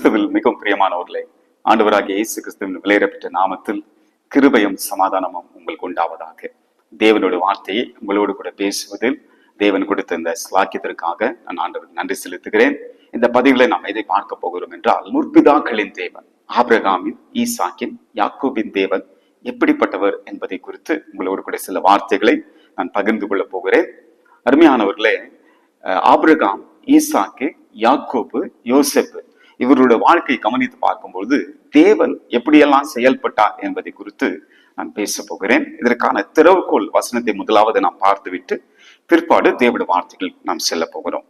கிறிஸ்துவில் மிகவும் பிரியமானவர்களே, ஆண்டவராகிய இயேசு கிறிஸ்துவின் விலையேறப்பட்ட நாமத்தில் கிருபையும் சமாதானமும் உங்களுக்கு உண்டாவதாக. தேவனுடைய வார்த்தையை உங்களோடு கூட பேசுவதில் தேவன் கொடுத்த இந்த ஸ்லாக்கியத்திற்காக நான் ஆண்டவருக்கு நன்றி செலுத்துகிறேன். இந்த பதிவுகளை நாம் எதை பார்க்க போகிறோம் என்றால், முற்பிதாக்களின் தேவன் ஆபிரகாமின், ஈசாக்கின், யாக்கோபின் தேவன் எப்படிப்பட்டவர் என்பதை குறித்து உங்களோடு கூட சில வார்த்தைகளை நான் பகிர்ந்து கொள்ள போகிறேன். அருமையானவர்களே, ஆபிரகாம், ஈசாக்கு, யாக்கோபு, யோசேப்பு இவருடைய வாழ்க்கையை கவனித்து பார்க்கும்போது தேவன் எப்படியெல்லாம் செயல்பட்டார் என்பதை குறித்து நான் பேச போகிறேன். இதற்கான திறவுகோல் வசனத்தை முதலாவது நாம் பார்த்துவிட்டு பிற்பாடு தேவனுடைய வார்த்தைகள் நாம் செல்ல போகிறோம்.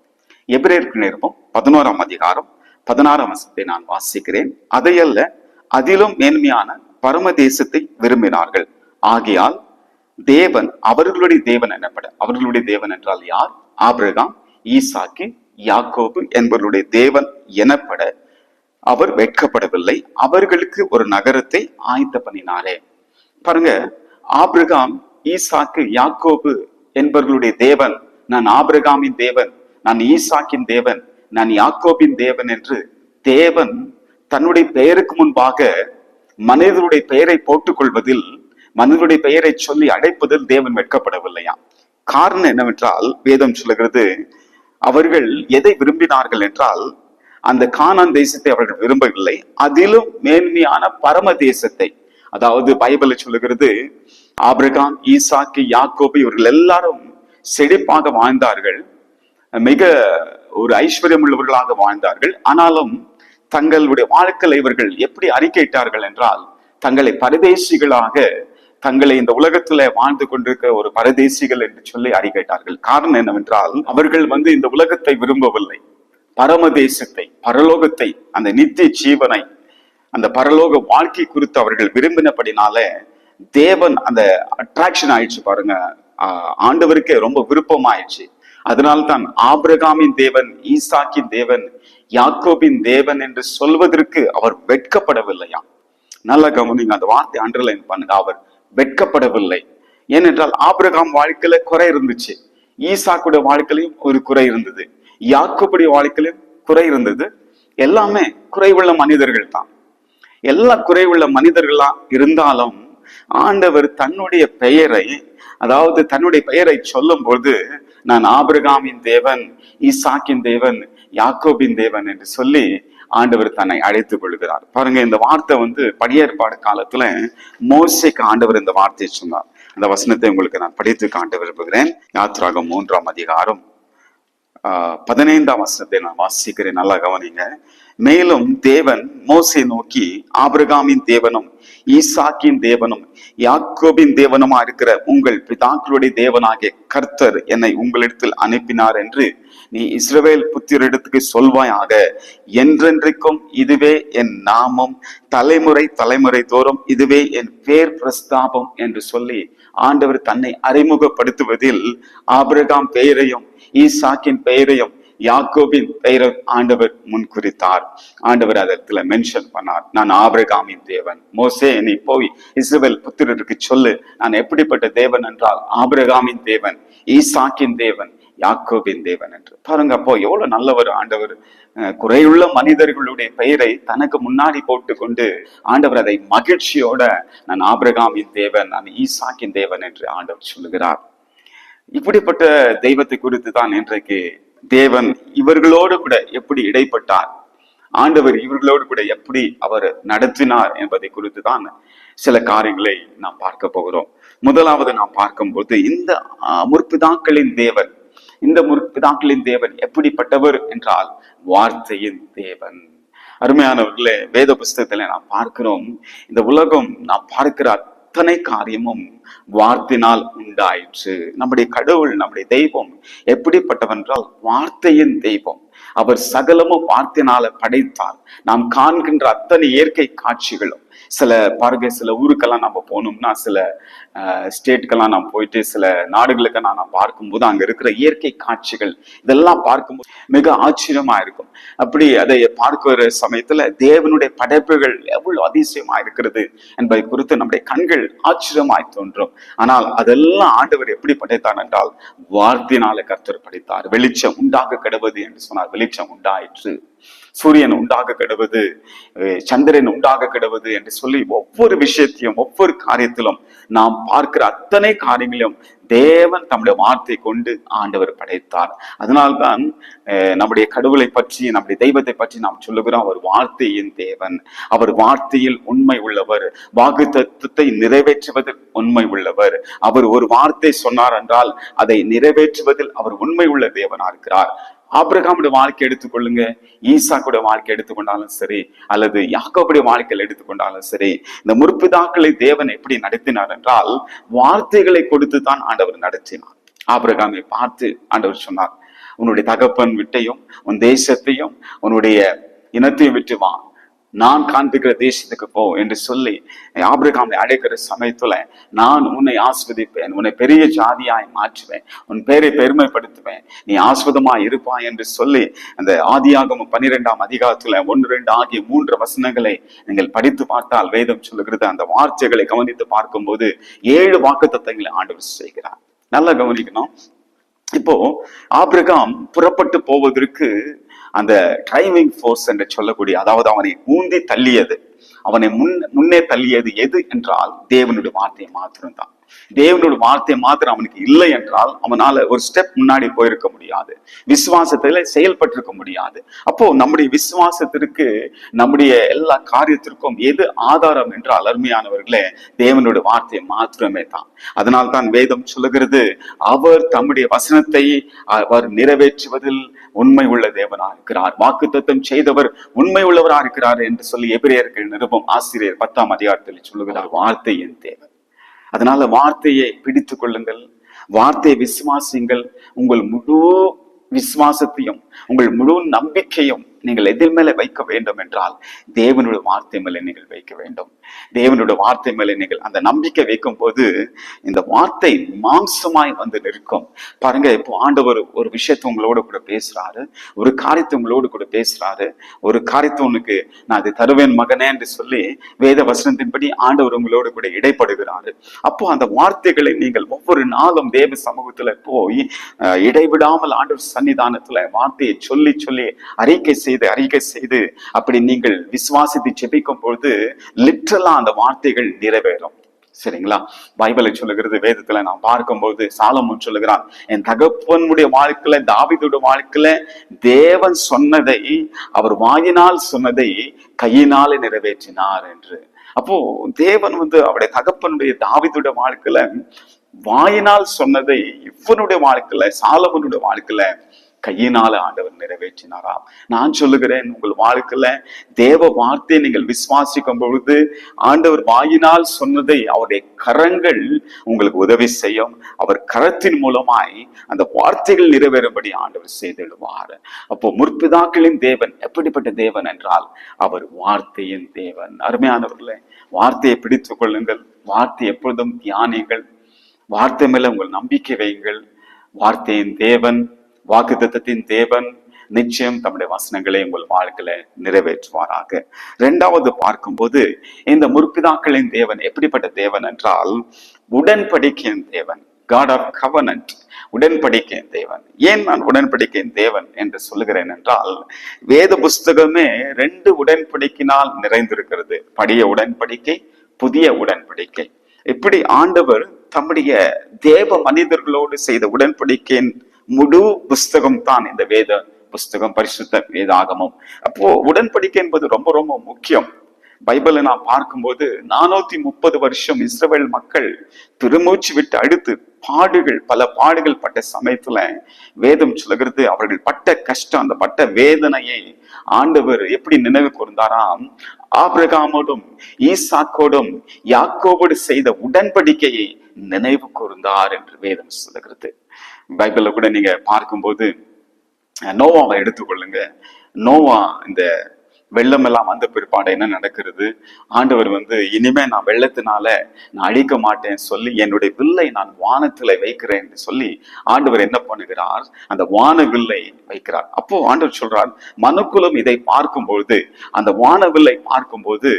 எபிரேயருக்கு நிருபம் 11ஆம் அதிகாரம் 16ஆம் வசனத்தை நான் வாசிக்கிறேன். அதையல்ல, அதிலும் மேன்மையான பரமதேசத்தை விரும்பினார்கள். ஆகையால் தேவன் அவர்களுடைய தேவன் எனப்பட, அவர்களுடைய தேவன் என்றால் யார்? ஆபிரகாம், ஈசாக்கு, யாக்கோபு என்பவர்களுடைய தேவன் எனப்பட அவர் வெட்கப்படவில்லை, அவர்களுக்கு ஒரு நகரத்தை ஆயத்த பண்ணினாரே. பாருங்க, ஆபிரகாம், ஈசாக்கு, யாக்கோபு என்பவர்களுடைய தேவன், நான் ஆபிரகாமின் தேவன், நான் ஈசாக்கின் தேவன், நான் யாக்கோபின் தேவன் என்று தேவன் தன்னுடைய பெயருக்கு முன்பாக மனிதனுடைய பெயரை போட்டுக் கொள்வதில், மனிதனுடைய பெயரை சொல்லி அழைப்பதில் தேவன் வெட்கப்படவில்லையா? காரணம் என்னவென்றால், வேதம் சொல்லுகிறது, அவர்கள் எதை விரும்பினார்கள் என்றால், அந்த கானான் தேசத்தை அவர்கள் விரும்பவில்லை, அதிலும் மேன்மையான பரம தேசத்தை. அதாவது பைபிள் சொல்லுகிறது, ஆபிரகாம், ஈசாக்கு, யாக்கோபு இவர்கள் எல்லாரும் செழிப்பாக வாழ்ந்தார்கள், மிக ஒரு ஐஸ்வர்யம் உள்ளவர்களாக வாழ்ந்தார்கள். ஆனாலும் தங்களுடைய வாழ்க்கையில் இவர்கள் எப்படி அறிக்கையிட்டார்கள் என்றால், தங்களை பரதேசிகளாக, தங்களை இந்த உலகத்துல வாழ்ந்து கொண்டிருக்கிற ஒரு பரதேசிகள் என்று சொல்லி அறிக்கையிட்டார்கள். காரணம் என்னவென்றால், அவர்கள் இந்த உலகத்தை விரும்பவில்லை, பரமதேசத்தை, பரலோகத்தை, அந்த நித்திய ஜீவனை, அந்த பரலோக வாழ்க்கை குறித்து அவர்கள் விரும்பினபடினால தேவன் அந்த அட்ராக்ஷன் ஆயிடுச்சு. பாருங்க, ஆண்டவருக்கே ரொம்ப விருப்பமாயிடுச்சு. அதனால்தான் ஆபிரகாமின் தேவன், ஈசாக்கின் தேவன், யாக்கோபின் தேவன் என்று சொல்வதற்கு அவர் வெட்கப்படவில்லையா? நல்ல கவனிங்க, அந்த வார்த்தை அண்டர்லைன் பண்ணுங்க, அவர் வெட்கப்படவில்லை. ஏனென்றால் ஆபிரகாம் வாழ்க்கையில குறை இருந்துச்சு, ஈசாக்குடைய வாழ்க்கையிலும் ஒரு குறை இருந்தது, யாக்கோபுடைய வாழ்க்கையிலும் குறை இருந்தது. எல்லாமே குறைவுள்ள மனிதர்கள் தான், எல்லா குறைவுள்ள மனிதர்களா இருந்தாலும் ஆண்டவர் தன்னுடைய பெயரை, அதாவது தன்னுடைய பெயரை சொல்லும் போது, நான் ஆபிரகாமின் தேவன், ஈசாக்கின் தேவன், யாக்கோபின் தேவன் என்று சொல்லி ஆண்டவர் தன்னை அழைத்துக் கொள்கிறார். பாருங்க, இந்த வார்த்தை பழைய ஏற்பாடு காலத்துல மோசேக்கு ஆண்டவர் இந்த வார்த்தையை சொன்னார். அந்த வசனத்தை உங்களுக்கு நான் படித்து காட்ட விரும்புகிறேன். யாத்ராகம் 3ஆம் அதிகாரம் 15ஆம் வசனத்தை நான் வாசிக்கிறேன், நல்லா கவனிங்க. மேலும் தேவன் மோசே நோக்கி, ஆபிரகாமின் தேவனும், ஈசாக்கின் தேவனும், யாக்கோபின் தேவனுமா இருக்கிற உங்கள் பிதாக்களுடைய தேவனாகிய கர்த்தர் என்னை உங்களிடத்தில் அனுப்பினார் என்று நீ இஸ்ரவேல் புத்திரிடத்துக்கு சொல்வாயாக. என்றென்றைக்கும் இதுவே என் நாமம், தலைமுறை தலைமுறை தோறும் இதுவே என் பேர் பிரஸ்தாபம் என்று சொல்லி ஆண்டவர் தன்னை அறிமுகப்படுத்துவதில் ஆபிரகாம் பெயரையும், ஈசாக்கின் பெயரையும், யாக்கோபின் பெயரை ஆண்டவர் முன்குறித்தார். ஆண்டவர் அதற்கு மென்ஷன் பண்ணார், நான் ஆபிரகாமின் தேவன். மோசே, நீ போய் இஸ்ரவேல் புத்திரருக்கு சொல்லு, நான் எப்படிப்பட்ட தேவன் என்றால் ஆபிரகாமின் தேவன், ஈசாக்கின் தேவன், யாக்கோபின் தேவன் என்று. பாருங்க, அப்போ எவ்வளவு நல்லவர் ஆண்டவர். குறையுள்ள மனிதர்களுடைய பெயரை தனக்கு முன்னாடி போட்டு கொண்டு ஆண்டவர் அதை மகிழ்ச்சியோட, நான் ஆபிரகாமின் தேவன், நான் ஈசாக்கின் தேவன் என்று ஆண்டவர் சொல்லுகிறார். இப்படிப்பட்ட தெய்வத்தை குறித்து தான் இன்றைக்கு தேவன் இவர்களோடு கூட எப்படி இடைப்பட்டார், ஆண்டவர் இவர்களோடு கூட எப்படி அவர் நடத்தினார் என்பதை குறித்து தான் சில காரியங்களை நாம் பார்க்க போகிறோம். முதலாவது நாம் பார்க்கும்போது, இந்த முற்பிதாக்களின் தேவன், இந்த முற்பிதாக்களின் தேவன் எப்படிப்பட்டவர் என்றால் வார்த்தையின் தேவன். அருமையானவர்களே, வேத புஸ்தகத்துல நாம் பார்க்கிறோம், இந்த உலகம் நாம் பார்க்கிற அத்தனை காரியமும் வார்த்தையினால் உண்டாயிற்று. நம்முடைய கடவுள், நம்முடைய தெய்வம் எப்படிப்பட்டவென்றால் வார்த்தையின் தெய்வம். அவர் சகலமும் வார்த்தையினால படைத்தார். நாம் காண்கின்ற அத்தனை இயற்கை காட்சிகளும், சில ஊருக்கெல்லாம் நம்ம போனோம்னா, சில ஸ்டேட்டுக்கெல்லாம் நாம் போயிட்டு சில நாடுகளுக்கெல்லாம் நாம் பார்க்கும்போது அங்க இருக்கிற இயற்கை காட்சிகள் இதெல்லாம் பார்க்கும்போது மிக ஆச்சரியமா இருக்கும். அப்படி அதை பார்க்கிற சமயத்துல தேவனுடைய படைப்புகள் எவ்வளவு அதிசயமா இருக்கிறது என்பதை குறித்து நம்முடைய கண்கள் ஆச்சரியமாய் தோன்றும். ஆனால் அதெல்லாம் ஆண்டவர் எப்படி படைத்தார் என்றால் வார்த்தையினால கர்த்தர் படைத்தார். வெளிச்சம் உண்டாக கிடவது என்று சொன்னார், வெளிச்சம் உண்டாயிற்று. சூரியன் உண்டாக கிடவது, சந்திரன் உண்டாக கிடவது என்று சொல்லி ஒவ்வொரு விஷயத்தையும் ஒவ்வொரு காரியத்திலும் நாம் பார்க்கிற அத்தனை காரியங்களையும் தேவன் தம்முடைய வார்த்தை கொண்டு ஆண்டவர் படைத்தார். அதனால்தான் நம்முடைய கடவுளை பற்றி, நம்முடைய தெய்வத்தை பற்றி நாம் சொல்லுகிறோம், அவர் வார்த்தையின் தேவன், அவர் வார்த்தையில் உண்மை உள்ளவர், வாக்குத்தத்தத்தை நிறைவேற்றுவதில் உண்மை உள்ளவர். அவர் ஒரு வார்த்தை சொன்னார் என்றால் அதை நிறைவேற்றுவதில் அவர் உண்மை உள்ள தேவனா இருக்கிறார். ஆபிரகாமுடைய வாழ்க்கை எடுத்துக்கொள்ளுங்க, ஈசாக்குடைய வாழ்க்கை எடுத்துக்கொண்டாலும் சரி, அல்லது யாக்கோபுடைய வாழ்க்கையில் எடுத்துக்கொண்டாலும் சரி, இந்த முற்பிதாக்களை தேவன் எப்படி நடத்தினார் என்றால் வார்த்தைகளை கொடுத்து தான் ஆண்டவர் நடத்தினார். ஆபிரகாமை பார்த்து ஆண்டவர் சொன்னார், உன்னுடைய தகப்பன் வீட்டையும் உன் தேசத்தையும் உன்னுடைய இனத்தையும் விட்டு வா, நான் காண்பிக்கிற தேசத்துக்கு போ என்று சொல்லி ஆபிரகாமை அழைக்கிற சமயத்துல நான் உன்னை ஆஸ்வதிப்பேன், உன்னை பெரிய ஜாதியாய் மாற்றுவேன், உன் பேரை பெருமைப்படுத்துவேன், நீ ஆஸ்வதமாய் இருப்பாய் என்று சொல்லி அந்த ஆதியாகமம் 12ஆம் அதிகாரத்துல 1, 2 ஆகிய 3 வசனங்களை நீங்கள் படித்து பார்த்தால் வேதம் சொல்லுகிறது. அந்த வார்த்தைகளை கவனித்து பார்க்கும்போது 7 வாக்குத்தத்தங்களை ஆண்டவர் செய்கிறார். நல்லா கவனிக்கணும். இப்போ ஆபிரகாம் புறப்பட்டு போவதற்கு அந்த டிரைவிங் ஃபோர்ஸ் என்று சொல்லக்கூடிய, அதாவது அவனை ஊந்தி தள்ளியது, அவனை முன்னே தள்ளியது எது என்றால் தேவனுடைய வார்த்தையை மாத்திரம்தான். தேவனுடைய வார்த்தை மாத்திரம் அவனுக்கு இல்லை என்றால் அவனால ஒரு ஸ்டெப் முன்னாடி போயிருக்க முடியாது, விசுவாசத்துல செயல்பட்டிருக்க முடியாது. அப்போ நம்முடைய விசுவாசத்திற்கு, நம்முடைய எல்லா காரியத்திற்கும் எது ஆதாரம் என்றால் அருமையானவர்களே தேவனுடைய வார்த்தை மாத்திரமே தான். அதனால் தான் வேதம் சொல்லுகிறது, அவர் தம்முடைய வசனத்தை அவர் நிறைவேற்றுவதில் உண்மை உள்ள தேவனா இருக்கிறார், வாக்குத்தத்தம் செய்தவர் உண்மை உள்ளவரா இருக்கிறார் என்று சொல்லி எபிரேயர்கள் நிருபம் ஆசிரியர் 10ஆம் அதிகாரத்தில் சொல்லுகிறார், வார்த்தையின் தேவன். அதனால வார்த்தையை பிடித்துக் கொள்ளுங்கள், வார்த்தையை விசுவாசியுங்கள். உங்கள் முழு விசுவாசத்தையும் உங்கள் முழு நம்பிக்கையும் நீங்கள் எதில் மேல வைக்க வேண்டும் என்றால் தேவனுடைய வார்த்தை மேல நீங்கள் வைக்க வேண்டும். தேவனுடைய வார்த்தை மேல நீங்கள் அந்த நம்பிக்கை வைக்கும் போது இந்த வார்த்தை மாம்சமாய் வந்து நிற்கும். பாருங்க, இப்போ ஆண்டவர் ஒரு விஷயத்தை உங்களோட கூட பேசுறாரு, ஒரு காரியத்தை உங்களோடு கூட பேசுறாரு, ஒரு காரியத்தை உனக்கு நான் அதை தருவேன் மகனே என்று சொல்லி வேத வசனத்தின்படி ஆண்டவர் உங்களோடு கூட இடைப்படுகிறாரு. அப்போ அந்த வார்த்தைகளை நீங்கள் ஒவ்வொரு நாளும் தேவ சமூகத்துல போய் இடைவிடாமல் ஆண்டவர் சன்னிதானத்துல வார்த்தையை சொல்லி சொல்லி அறிக்கை செய்து அப்படி நீங்கள் விசுவாசித்து ஜெபிக்கும் பொழுது லிட்டரலா அந்த வார்த்தைகள் நிறைவேறும். சரிங்களா? பைபிளை சொல்லுகிறது, வேதத்துல நான் பார்க்கும்போது சாலமோன் சொல்லுகிறான், என் தகப்பனுடைய வாழ்க்கையில, தாவீதுடைய வாழ்க்கையில தேவன் சொன்னதை, அவர் வாயினால் சொன்னதை கையினாலே நிறைவேற்றினார் என்று. அப்போ தேவன் அவருடைய தகப்பனுடைய தாவீதுடைய வாழ்க்கையில வாயினால் சொன்னதை இவனுடைய வாழ்க்கையில, சாலமோனுடைய வாழ்க்கையில கையினால ஆண்டவர் நிறைவேற்றினாராம். நான் சொல்லுகிறேன், உங்கள் வாழ்க்கையில தேவ வார்த்தையை நீங்கள் விசுவாசிக்கும் பொழுது ஆண்டவர் வாயினால் சொன்னதை அவருடைய கரங்கள் உங்களுக்கு உதவி செய்யும். அவர் கரத்தின் மூலமாய் அந்த வார்த்தைகள் நிறைவேறும்படி ஆண்டவர் செய்திடுவார். அப்போ முற்பிதாக்களின் தேவன் எப்படிப்பட்ட தேவன் என்றால் அவர் வார்த்தையின் தேவன். அருமையானவர்களே, வார்த்தையை பிடித்துக் கொள்ளுங்கள், வார்த்தை எப்பொழுதும் தியானியுங்கள், வார்த்தை மேல உங்கள் நம்பிக்கை வையுங்கள். வார்த்தையின் தேவன், வாக்குத்தத்தத்தின் தேவன் நிச்சயம் தம்முடைய வசனங்களை உங்கள் வாழ்க்கையில நிறைவேற்றுவாராக. 2வது பார்க்கும்போது இந்த முற்பிதாக்களின் தேவன் எப்படிப்பட்ட தேவன் என்றால் உடன்படிக்கையின் தேவன், God of covenant, உடன்படிக்கையின் தேவன். ஏன் நான் உடன்படிக்கையின் தேவன் என்று சொல்லுகிறேன் என்றால் வேத புஸ்தகமே 2 உடன்படிக்கையினால் நிறைந்திருக்கிறது. பழைய உடன்படிக்கை, புதிய உடன்படிக்கை. இப்படி ஆண்டவர் தம்முடைய தேவ மனிதர்களோடு செய்த உடன்படிக்கையின் முழு புஸ்தகம் தான் இந்த வேத புஸ்தகம், பரிசுத்த வேதாகமம். அப்போ உடன்படிக்கை என்பது ரொம்ப ரொம்ப முக்கியம். பைபிளை நான் பார்க்கும்போது 430 வருஷம் இஸ்ரவேல் மக்கள் பெருமூச்சு விட்டு அடுத்து பல பாடுகள் பட்ட சமயத்துல வேதம் சொல்லுகிறது, அவர்கள் பட்ட கஷ்டம், அந்த பட்ட வேதனையை ஆண்டவர் எப்படி நினைவு கூர்ந்தாராம், ஆபிரகாமோடும் ஈசாக்கோடும் யாக்கோபோடு செய்த உடன்படிக்கையை நினைவு கூர்ந்தார் என்று வேதம் சொல்லுகிறது. பைபிள்ல கூட நீங்க பார்க்கும்போது நோவாவை எடுத்துக்கொள்ளுங்க. நோவா இந்த வெள்ளம் எல்லாம் வந்த பிற்பாடு என்ன நடக்கிறது, ஆண்டவர் இனிமே நான் வெள்ளத்தினால நான் அழிக்க மாட்டேன் சொல்லி என்னுடைய வில்லை நான் வானத்துல வைக்கிறேன் என்று சொல்லி ஆண்டவர் என்ன பண்ணுகிறார், அந்த வானவில்லை வைக்கிறார். அப்போ ஆண்டவர் சொல்றார், மனுக்குலம் இதை பார்க்கும்போது, அந்த வானவில்லை பார்க்கும்போது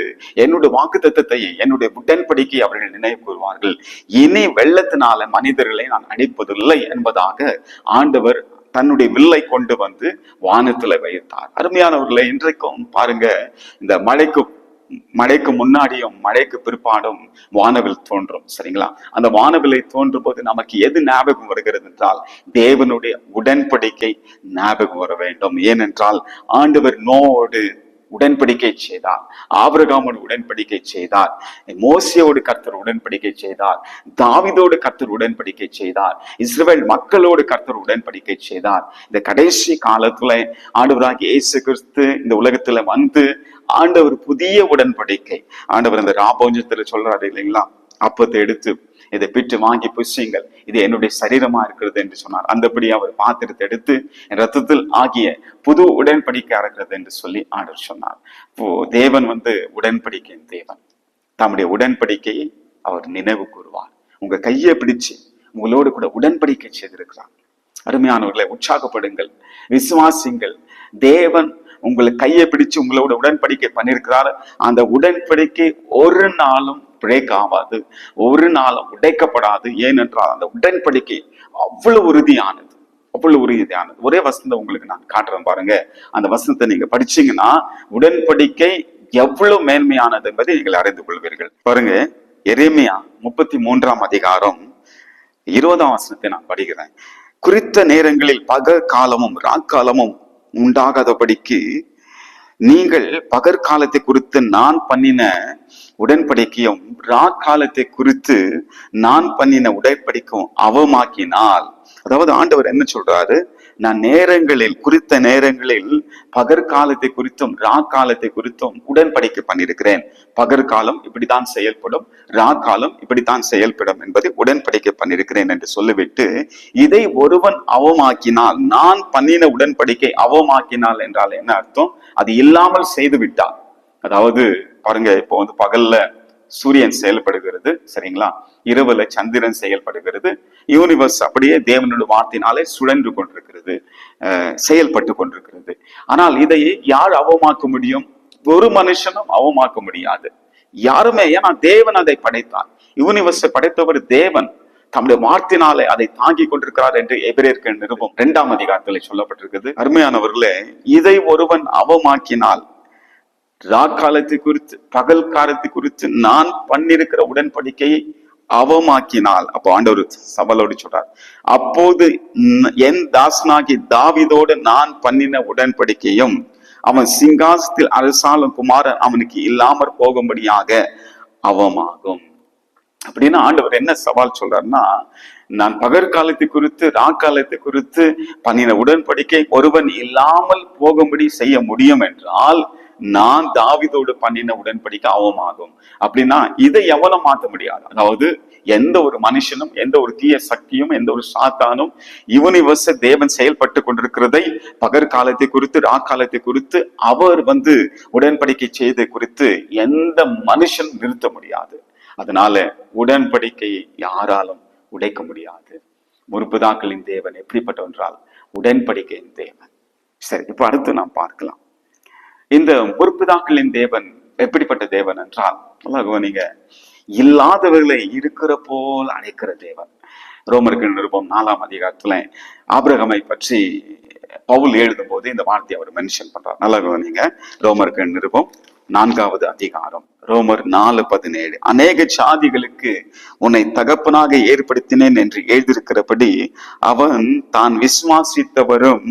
என்னுடைய வாக்குத்தத்தத்தை, என்னுடைய உடன்படிக்கை அவர்கள் நினைவு கூறுவார்கள். இனி வெள்ளத்தினால மனிதர்களை நான் அழிப்பதில்லை என்பதாக ஆண்டவர் தன்னுடைய வில்லை கொண்டு வந்து வானத்துல வைத்தார். அருமையானவர்களை, இன்றைக்கும் பாருங்க, இந்த மழைக்கு முன்னாடியும் மழைக்கு பிற்பாடும் வானவில் தோன்றும். சரிங்களா? அந்த வானவிலை தோன்றும் போது நமக்கு எது ஞாபகம் வருகிறது என்றால் தேவனுடைய உடன்படிக்கை ஞாபகம் வர வேண்டும். ஏனென்றால் ஆண்டவர் நோவோடு உடன்படிக்கை செய்தார், ஆபிரகாமோடு உடன்படிக்கை செய்தார், மோசேயோடு கர்த்தர் உடன்படிக்கை செய்தார், தாவீதோடு கர்த்தர் உடன்படிக்கை செய்தார், இஸ்ரவேல் மக்களோடு கர்த்தர் உடன்படிக்கை செய்தார். இந்த கடைசி காலத்துல ஆண்டவராகிய இயேசு கிறிஸ்து இந்த உலகத்துல வந்து ஆண்டவர் புதிய உடன்படிக்கை, ஆண்டவர் அந்த ராபோஞ்சத்துல சொல்றாரு இல்லைங்களா, அப்பத்தை எடுத்து இதை பிட்டு வாங்கி புசியுங்கள், இது என்னுடைய சரீரமா இருக்கிறது என்று சொன்னார். அந்தபடி அவர் பாத்திரத்தை எடுத்து ரத்தத்தில் ஆகிய புது உடன்படிக்கை இருக்கிறது என்று சொல்லி ஆண்டவர் சொன்னார். இப்போ தேவன் வந்து உடன்படிக்கையின் தேவன். தம்முடைய உடன்படிக்கையை அவர் நினைவு கூறுவார். உங்க கையை பிடிச்சு உங்களோடு கூட உடன்படிக்கை செய்திருக்கிறார். அருமையானவர்களை, உற்சாகப்படுங்கள், விசுவாசிங்கள். தேவன் உங்களை கையை பிடிச்சு உங்களோட உடன்படிக்கை பண்ணியிருக்கிறார். அந்த உடன்படிக்கை ஒரு நாளும் பிரேக் ஆகாது, ஒரு நாளும் உடைக்கப்படாது. ஏனென்றால் அந்த உடன்படிக்கை அவ்வளவு உறுதியானது, அவ்வளவு உறுதியானது. ஒரே வசனத்தை உங்களுக்கு நான் காட்டுறேன் பாருங்க. அந்த வசனத்தை நீங்க படிச்சீங்கன்னா உடன்படிக்கை எவ்வளவு மேன்மையானது என்பதை நீங்கள் அறிந்து கொள்வீர்கள். பாருங்க, எரேமியா 33ஆம் அதிகாரம் 20ஆம் வசனத்தை நான் படிக்கிறேன். குறித்த நேரங்களில் பகல் காலமும் ராக்காலமும் உண்டாகாதபடிக்கு நீங்கள் பகற்காலத்தை குறித்து நான் பண்ணின உடன்படிக்கையும் ராக்காலத்தை குறித்து நான் பண்ணின உடன்படிக்கையும் அவமாக்கினால், அதாவது ஆண்டவர் என்ன சொல்றாரு, நான் குறித்த நேரங்களில் பகற்காலத்தை குறித்தும் ராக்காலத்தை குறித்தும் உடன்படிக்கை பண்ணியிருக்கிறேன். பகற்காலம் இப்படித்தான் செயல்படும், ராக்காலம் இப்படித்தான் செயல்படும் என்பதை உடன்படிக்கை பண்ணியிருக்கிறேன் என்று சொல்லிவிட்டு, இதை ஒருவன் அவமாக்கினால், நான் பண்ணின உடன்படிக்கை அவமாக்கினால் என்றால் என்ன அர்த்தம்? அது இல்லாமல் செய்து விட்டார். அதாவது பாருங்க, இப்போ வந்து பகல்ல சூரியன் செயல்படுகிறது, சரிங்களா, இரவுல சந்திரன் செயல்படுகிறது, யூனிவர்ஸ் அப்படியே தேவனுடைய வார்த்தையினாலே சுழன்று கொண்டிருக்கிறது, செயல்பட்டு கொண்டிருக்கிறது. ஆனால் இதை யார் அவமாக்க முடியும்? ஒரு மனுஷனும் அவமாக்க முடியாது, யாருமே. ஏன்னா தேவன் அதை படைத்தார். யூனிவர்ஸை படைத்தவர் தேவன், தம்முடைய வார்த்தையினாலே அதை தாங்கி கொண்டிருக்கிறார் என்று எபிரேயர் நிருபம் 2ஆம் அதிகாரத்தில் சொல்லப்பட்டிருக்கிறது. அருமையானவர்களே, இதை ஒருவன் அவமாக்கினால், ராக்காலத்தை குறித்து பகல் காலத்தை குறித்து நான் பண்ணிருக்கிற உடன்படிக்கையை அவமாக்கினால், அப்போ ஆண்டவர் சபலோடு சொல்றார், அப்போது என் தாசனாகி தாவீதோடு நான் பண்ணின உடன்படிக்கையும் அவன் சிங்காசனத்தில் அரசாளும் குமாரன் அவனுக்கு இல்லாமற் போகும்படியாக அவமாகும். அப்படின்னா ஆண்டவர் என்ன சவால் சொல்றாருன்னா, நான் பகற்காலத்தை குறித்து ராக்காலத்தை குறித்து பண்ணின உடன்படிக்கை ஒருவன் இல்லாமல் போகும்படி செய்ய முடியும் என்றால் நான் தாவீதோடு பண்ணின உடன்படிக்கை அவமாகும். அப்படின்னா இதை எவ்வளவு மாற்ற முடியாது. அதாவது எந்த ஒரு மனுஷனும், எந்த ஒரு தீய சக்தியும், எந்த ஒரு சாத்தானும் யூனிவர்ஸ் தேவன் செயல்பட்டு கொண்டிருக்கிறதை பகற்காலத்தை குறித்து ராக்காலத்தை குறித்து அவர் வந்து உடன்படிக்கை செய்த குறித்து எந்த மனுஷனும் நிறுத்த முடியாது. அதனால உடன்படிக்கையை யாராலும் உடைக்க முடியாது. முற்பதாக்களின் தேவன் எப்படிப்பட்டவென்றால் உடன்படிக்கையின் தேவன். சரி, இப்ப அடுத்து நாம் பார்க்கலாம், இந்த முற்பதாக்களின் தேவன் எப்படிப்பட்ட தேவன் என்றால், நீங்க இல்லாதவர்களை இருக்கிற போல் அழைக்கிற தேவன். ரோமருக்கு நிருபம் 4ஆம் அதிகாரத்துல ஆபிரகாமை பற்றி பவுல் எழுதும் போது இந்த வார்த்தையை அவர் மென்ஷன் பண்றார். நல்லா நீங்க ரோமருக்கு நிருபம் 4ஆவது அதிகாரம், ரோமர் 4:17, அநேக சாதிகளுக்கு உன்னை தகப்பனாக ஏற்படுத்தினேன் என்று எழுதியிருக்கிறபடி அவன் தான் விசுவாசித்தவரும்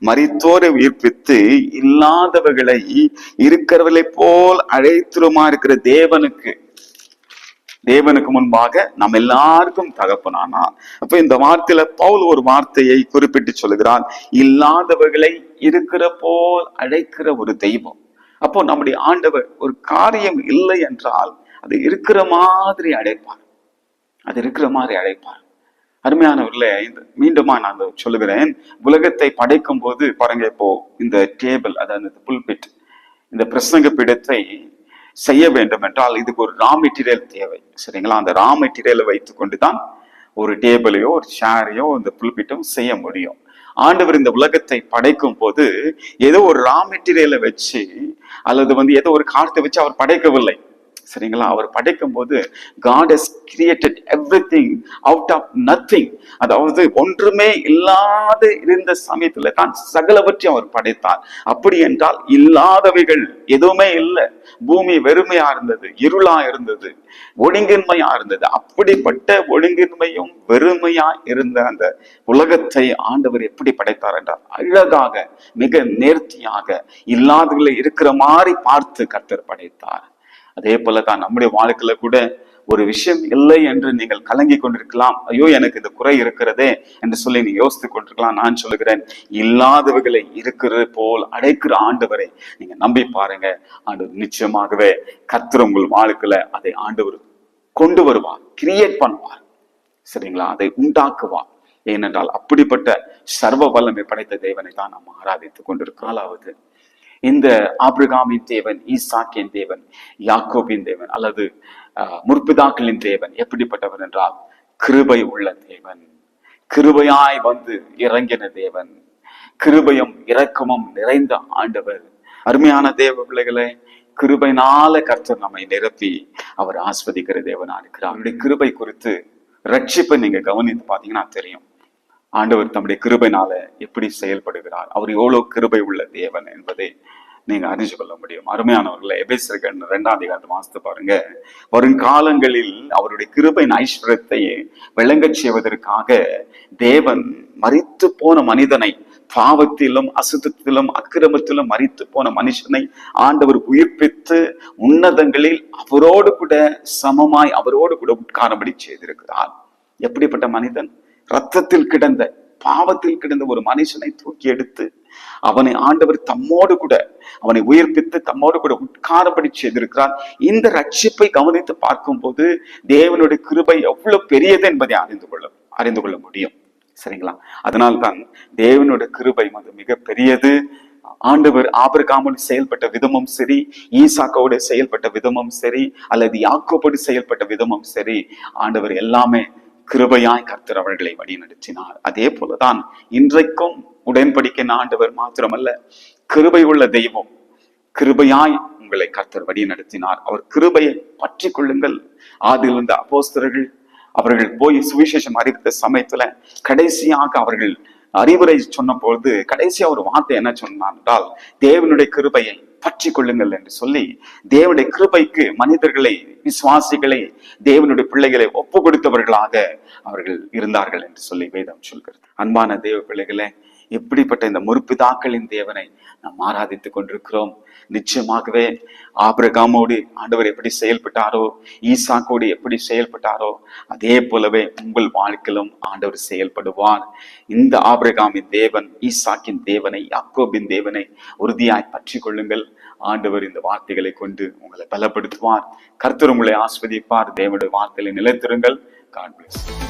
மரித்தோரை உயிர்ப்பித்து இல்லாதவர்களை இருக்கிறவர்களை போல் அழைத்துருமா இருக்கிற தேவனுக்கு முன்பாக நம்ம எல்லாருக்கும் தகப்பனானா. அப்ப இந்த வார்த்தையில பவுல் ஒரு வார்த்தையை குறிப்பிட்டு சொல்லுகிறார், இல்லாதவர்களை இருக்கிற போல் அழைக்கிற ஒரு தெய்வம். அப்போ நம்முடைய ஆண்டவர் ஒரு காரியம் இல்லை என்றால் அது இருக்கிற மாதிரி அழைப்பார், அது இருக்கிற மாதிரி அழைப்பார். அருமையானவர்களே, மீண்டுமா நான் சொல்லுகிறேன், உலகத்தை படைக்கும் போது பாருங்க, இப்போ இந்த டேபிள், அதாவது இந்த புல்பிட், இந்த பிரசங்க பீடத்தை செய்ய வேண்டும் என்றால் இதுக்கு ஒரு ரா மெட்டீரியல் தேவை, சரிங்களா? அந்த ரா மெட்டீரியலை வைத்து கொண்டுதான் ஒரு டேபிளையோ ஒரு சேரையோ இந்த புல்பிட்டும் செய்ய முடியும். ஆண்டவர் இந்த உலகத்தை படைக்கும் போது ஏதோ ஒரு ரா மெட்டீரியலை வச்சு அல்லது ஏதோ ஒரு காரியத்தை வச்சு அவர் படைக்கவில்லை. சரிங்களா? அவர் படைக்கும் போது God has created everything out of nothing. அதாவது ஒன்றுமே இல்லாத இருந்த சமயத்துல தான் சகலவற்றையும் அவர் படைத்தார். அப்படி என்றால் இல்லாதவைகள் எதுவுமே இல்லை. பூமி வெறுமையா இருந்தது, இருளா இருந்தது, ஒழுங்கின்மையா இருந்தது. அப்படிப்பட்ட ஒழுங்கின்மையும் வெறுமையா இருந்த அந்த உலகத்தை ஆண்டவர் எப்படி படைத்தார் என்றால் அழகாக, மிக நேர்த்தியாக, இல்லாதவர்களை இருக்கிற மாதிரி பார்த்து கர்த்தர் படைத்தார். அதே போலதான் நம்முடைய வாழ்க்கையில கூட ஒரு விஷயம் இல்லை என்று நீங்கள் கலங்கி கொண்டிருக்கலாம். ஐயோ, எனக்கு இந்த குறை இருக்கிறதே என்று சொல்லி நீ யோசித்துக் கொண்டிருக்கலாம். நான் சொல்லுகிறேன், இல்லாதவர்களை இருக்கிறது போல் அடைக்கிற ஆண்டவரை நீங்க நம்பி பாருங்க. ஆண்டவர் நிச்சயமாகவே கர்த்தர் உங்கள் வாழ்க்கையில அதை ஆண்டவர் கொண்டு வருவார், கிரியேட் பண்ணுவார். சரிங்களா? அதை உண்டாக்குவார். ஏனென்றால் அப்படிப்பட்ட சர்வ வல்லமை படைத்த தேவனை தான் நாம் ஆராதித்துக் கொண்டிருக்கிறோம். நாலாவது, இந்த ஆபிரகாமின் தேவன், ஈசாக்கின் தேவன், யாக்கோபின் தேவன் அல்லது முற்பிதாக்களின் தேவன் எப்படிப்பட்டவர் என்றால் கிருபை உள்ள தேவன், கிருபையாய் வந்து இறங்கின தேவன், கிருபையும் இரக்கமும் நிறைந்த ஆண்டவர். அருமையான தேவ பிள்ளைகளே, கிருபைனால கர்த்தர் நம்மை நிரப்பி அவர் ஆஸ்வதிக்கிற தேவனா இருக்கிறார். அவருடைய கிருபை குறித்து ரட்சிப்பை நீங்க கவனித்து பாத்தீங்கன்னா தெரியும். ஆண்டவர் தம்முடைய கிருபைனால எப்படி செயல்படுகிறார், அவர் எவ்வளவு கிருபை உள்ள தேவன் என்பதை நீங்க அறிஞ்சு கொள்ள முடியும். அருமையானவர்களை, எபேசியர் 2 வாசித்து பாருங்க. வருங்காலங்களில் அவருடைய கிருபையின் ஐஸ்வர்யத்தை விளங்கச் செய்வதற்காக தேவன் மரித்து போன மனிதனை, பாவத்திலும் அசுத்தத்திலும் அக்கிரமத்திலும் மரித்து போன மனுஷனை ஆண்டவர் உயிர்ப்பித்து உன்னதங்களில் அவரோடு கூட சமமாய் அவரோடு கூட உட்காரபடி செய்திருக்கிறார். எப்படிப்பட்ட மனிதன்? ரத்தத்தில் கிடந்த, பாவத்தில் கிடந்த ஒரு மனுஷனை தூக்கி எடுத்து அவனை ஆண்டவர் தம்மோடு கூட அவனை உயிர்ப்பித்து தம்மோடு கூட உட்காரபடி செய்திருக்கிறார். இந்த ரட்சிப்பை கவனித்து பார்க்கும் போது தேவனுடைய கிருபை எவ்வளவு பெரியது என்பதை அறிந்து கொள்ள முடியும். சரிங்களா? அதனால்தான் தேவனுடைய கிருபை மிக பெரியது. ஆண்டவர் ஆபிரகாமோடு செயல்பட்ட விதமும் சரி, ஈசாக்கோடு செயல்பட்ட விதமும் சரி, அல்லது யாக்கோபோடு செயல்பட்ட விதமும் சரி, ஆண்டவர் எல்லாமே கிருபையாய் கர்த்தர் அவர்களை வழி நடத்தினார். அதே போலதான் இன்றைக்கும் உடன்படிக்கை ஆண்டவர் மாத்திரமல்ல, கிருபை உள்ள தெய்வம். கிருபையாய் உங்களை கர்த்தர் வழி நடத்தினார். அவர் கிருபையை பற்றி கொள்ளுங்கள். ஆதியில் இருந்த அப்போஸ்தலர்கள் அவர்கள் போய் சுவிசேஷம் அறிவித்த சமயத்துல கடைசியாக அவர்கள் அறிவுரை சொன்ன பொழுது கடைசியா ஒரு வார்த்தை என்ன சொன்னார் என்றால், தேவனுடைய கிருபையை பற்றி கொள்ளுங்கள் என்று சொல்லி, தேவனுடைய கிருபைக்கு மனிதர்களை, விசுவாசிகளை, தேவனுடைய பிள்ளைகளை ஒப்பு கொடுத்தவர்களாக அவர்கள் இருந்தார்கள் என்று சொல்லி வேதம் சொல்கிறது. அன்பான தேவ பிள்ளைகளே, எப்படிப்பட்ட இந்த முற்பிதாக்களின் தேவனை நாம் ஆராதித்துக் கொண்டிருக்கிறோம். நிச்சயமாகவே ஆபிரகாமோடு ஆண்டவர் எப்படி செயல்பட்டாரோ, ஈசாக்கோடு எப்படி செயல்பட்டாரோ, அதே போலவே உங்கள் வாழ்க்கையிலும் ஆண்டவர் செயல்படுவார். இந்த ஆபிரகாமின் தேவன், ஈசாக்கின் தேவனை, யாக்கோபின் தேவனை உறுதியாய் பற்றி கொள்ளுங்கள். ஆண்டவர் இந்த வார்த்தைகளை கொண்டு உங்களை பலப்படுத்துவார். கர்த்தர் உங்களை ஆஸ்வதிப்பார். தேவனுடைய வார்த்தைகளை நிலைத்திருங்கள். God bless.